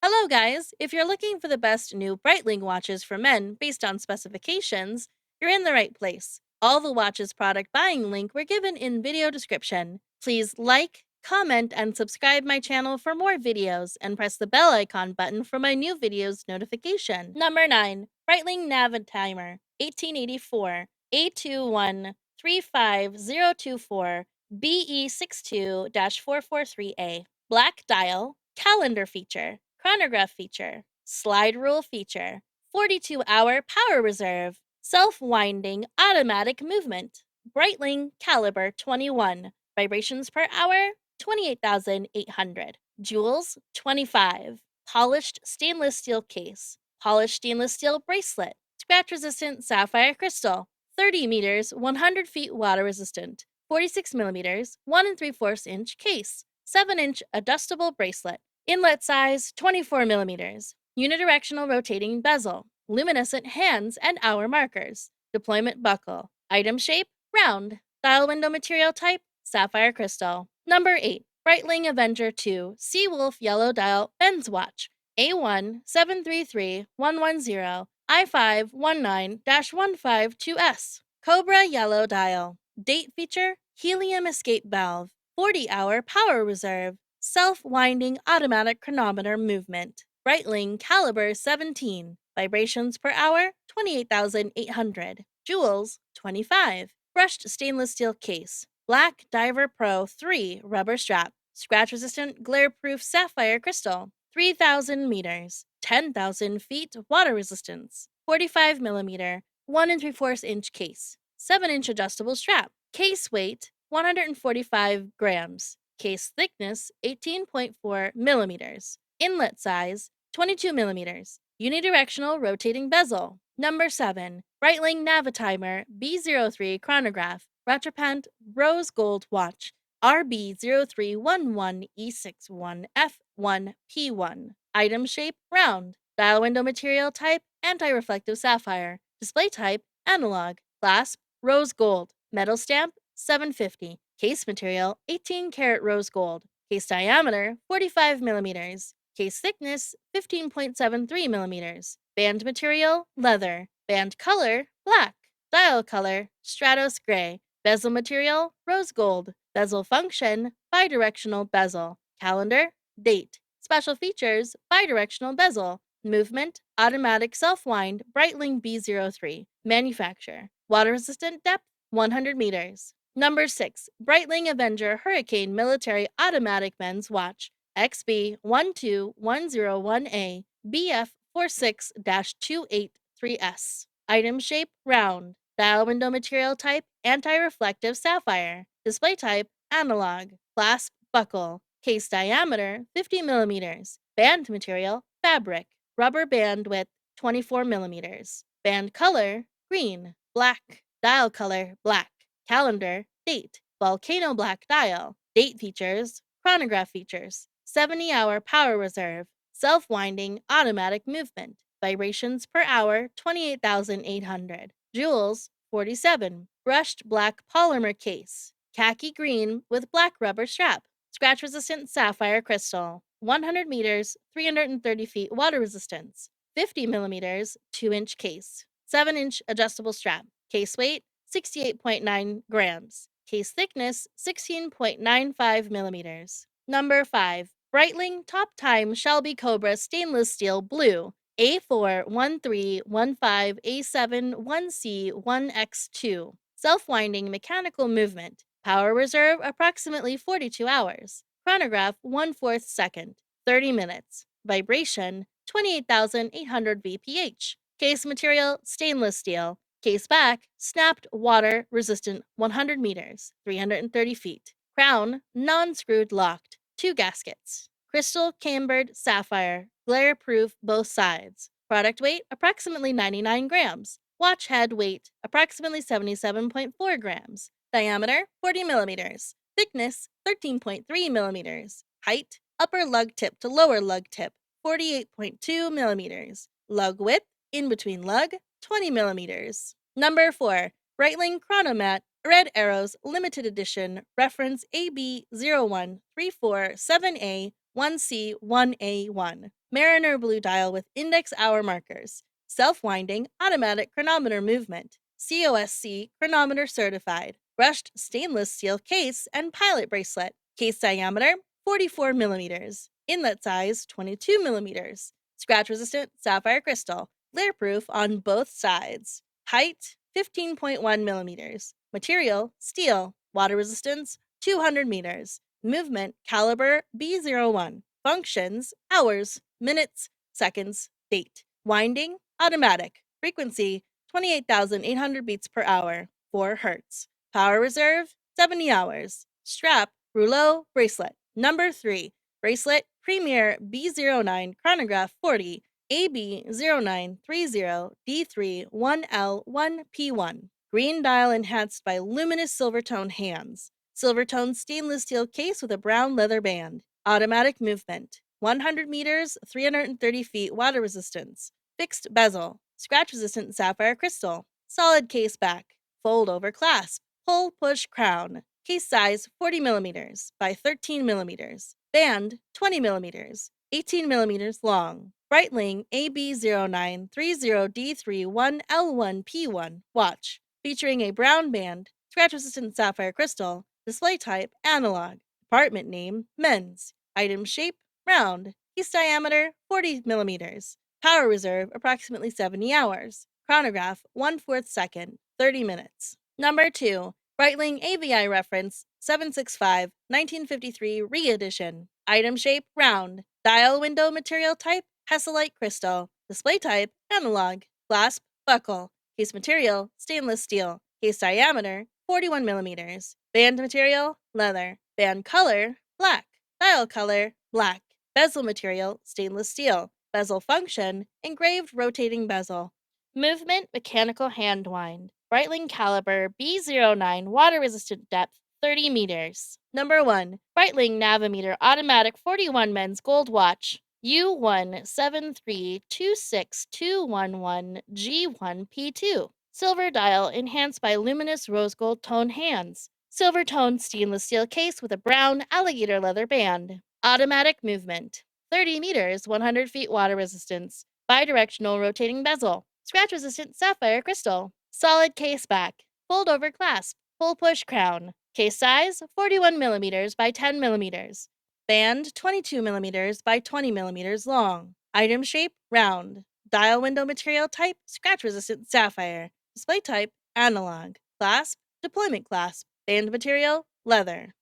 Hello, guys! If you're looking for the best new Breitling watches for men based on specifications, you're in the right place. All the watches product buying link were given in video description. Please like, comment, and subscribe my channel for more videos, and press the bell icon button for my new videos notification. Number 9. Breitling Navitimer 1884 A2135024 BE62-443A. Black dial, calendar feature, chronograph feature, slide rule feature, 42-hour power reserve, self-winding automatic movement, Breitling caliber 21, vibrations per hour 28,800, jewels 25, polished stainless steel case, polished stainless steel bracelet, scratch-resistant sapphire crystal, 30 meters, 100 feet water resistant, 46 millimeters, 1 3/4 inch case, 7-inch adjustable bracelet, inlet size 24 millimeters, unidirectional rotating bezel, luminescent hands and hour markers, deployment buckle, item shape round, dial window material type sapphire crystal. Number 8. Breitling Avenger 2 Seawolf yellow dial men's watch A1733110 I519-152S. COBRA yellow dial. Date feature helium escape valve, 40-hour power reserve, self-winding automatic chronometer movement, Breitling caliber 17, vibrations per hour 28,800, jewels 25, brushed stainless steel case, Black Diver Pro 3 rubber strap, scratch-resistant glare-proof sapphire crystal, 3,000 meters, 10,000 feet water resistance, 45 millimeter, 1 3/4 inch case, 7-inch adjustable strap, case weight 145 grams, case thickness 18.4 millimeters, inlet size 22 millimeters, unidirectional rotating bezel. Number 7. Breitling Navitimer B03 Chronograph Rattrapante Rose Gold Watch RB0311E61F1P1. Item shape round. Dial window material type anti-reflective sapphire. Display type analog. Clasp rose gold. Metal stamp 750. Case material 18-karat rose gold. Case diameter 45 millimeters. Case thickness 15.73 millimeters. Band material leather. Band color black. Dial color Stratos gray. Bezel material rose gold. Bezel function bidirectional bezel. Calendar date. Special features bidirectional bezel. Movement automatic self-wind Breitling B03. Manufacturer water resistant depth 100 meters. Number 6. Breitling Avenger Hurricane Military Automatic Men's Watch XB12101A BF46-283S. Item shape round. Dial window material type anti-reflective sapphire. Display type analog. Clasp buckle. Case diameter 50 millimeters. Band material fabric. Rubber band width 24 millimeters. Band color green. Black. Dial color black. Calendar date. Volcano black dial. Date features chronograph features. 70-hour power reserve. Self-winding automatic movement. Vibrations per hour 28,800. Jewels 47. Brushed black polymer case. Khaki green with black rubber strap. Scratch resistant sapphire crystal. 100 meters, 330 feet water resistance. 50 millimeters, 2-inch case. 7-inch adjustable strap. Case weight 68.9 grams. Case thickness 16.95 millimeters. Number 5. Breitling Top Time Shelby Cobra Stainless Steel Blue A41315A71C1X2. Self-winding mechanical movement. Power reserve approximately 42 hours. Chronograph 1/4 second. 30 minutes. Vibration 28,800 VPH. Case material stainless steel. Case back snapped water resistant 100 meters. 330 feet. Crown non-screwed locked. 2 gaskets. Crystal cambered sapphire. Glare proof both sides. Product weight approximately 99 grams. Watch head weight approximately 77.4 grams. Diameter 40 millimeters. Thickness 13.3 millimeters. Height upper lug tip to lower lug tip 48.2 millimeters. Lug width in between lug 20 millimeters. Number 4. Breitling Chronomat Red Arrows Limited Edition reference AB01347A 1C1A1. Mariner blue dial with index hour markers. Self-winding automatic chronometer movement. COSC chronometer certified. Brushed stainless steel case and pilot bracelet. Case diameter 44 millimeters. Inlet size 22 millimeters. Scratch resistant sapphire crystal. Glare proof on both sides. Height 15.1 millimeters. Material steel. Water resistance 200 meters. Movement caliber B01. Functions hours, minutes, seconds, date. Winding automatic. Frequency 28,800 beats per hour, 4 hertz. Power reserve 70 hours. Strap rouleau bracelet. Number 3. Bracelet Premier B09 Chronograph 40 AB0930D3-1L1P1. Green dial enhanced by luminous silver-tone hands. Silver-tone stainless steel case with a brown leather band. Automatic movement. 100 meters, 330 feet water resistance. Fixed bezel. Scratch-resistant sapphire crystal. Solid case back. Fold-over clasp. Pull-push crown. Case size 40 millimeters by 13 millimeters. Band 20 millimeters. 18 millimeters long. Breitling AB0930D3-1L1P1 watch, featuring a brown band, scratch-resistant sapphire crystal, display type analog, department name men's, item shape round, case diameter 40 millimeters, power reserve approximately 70 hours, chronograph 1/4 second, 30 minutes. Number 2. Breitling AVI reference 765 1953 re-edition. Item shape round. Dial window material type Hesselite crystal. Display type analog. Clasp buckle. Case material stainless steel. Case diameter 41 millimeters. Band material leather. Band color black. Dial color black. Bezel material stainless steel. Bezel function engraved rotating bezel. Movement mechanical hand wind. Breitling caliber B09 water resistant depth 30 meters. Number 1. Breitling Navitimer automatic 41 men's gold watch. U17326211G1P2. Silver dial enhanced by luminous rose gold tone hands. Silver toned stainless steel case with a brown alligator leather band. Automatic movement. 30 meters, 100 feet water resistance. Bidirectional rotating bezel. Scratch resistant sapphire crystal. Solid case back. Fold over clasp. Pull push crown. Case size 41 millimeters by 10 millimeters. Band 22 millimeters by 20 millimeters long. Item shape round. Dial window material type scratch resistant sapphire. Display type analog. Clasp deployment clasp. Band material leather.